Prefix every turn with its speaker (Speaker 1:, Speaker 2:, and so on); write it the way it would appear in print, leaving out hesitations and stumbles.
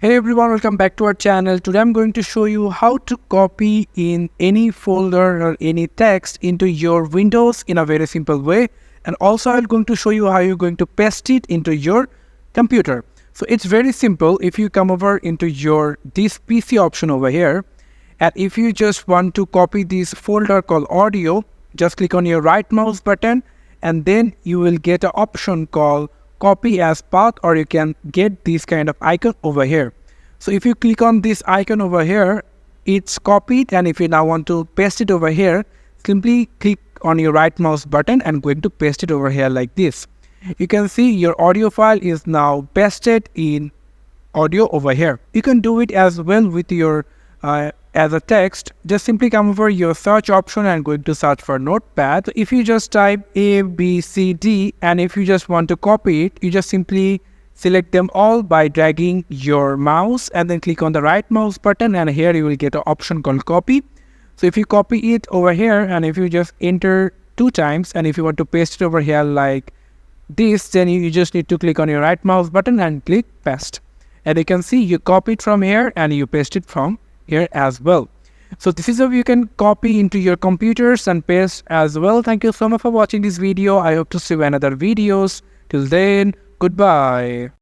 Speaker 1: Hey everyone, welcome back to our channel. Today I'm going to show you how to copy in any folder or any text into your Windows in a very simple way. And also I'm going to show you how you're going to paste it into your computer. So it's very simple. If you come over into this PC option over here, and if you just want to copy this folder called audio, just click on your right mouse button and then you will get an option called copy as path, or you can get this kind of icon over here. So if you click on this icon over here, it's copied, and if you now want to paste it over here, simply click on your right mouse button and going to paste it over here like this. You can see your audio file is now pasted in audio over here. You can do it as well with your as a text. Just simply come over your search option and going to search for notepad. So if you just type A, B, C, D, and if you just want to copy it, you just simply select them all by dragging your mouse and then click on the right mouse button, and here you will get an option called copy. So if you copy it over here and if you just enter 2 times, and if you want to paste it over here like this, then you just need to click on your right mouse button and click paste. And you can see you copy it from here and you paste it from here as well. So this is how you can copy into your computers and paste as well. Thank you so much for watching this video. I hope to see you in other videos. Till then, goodbye.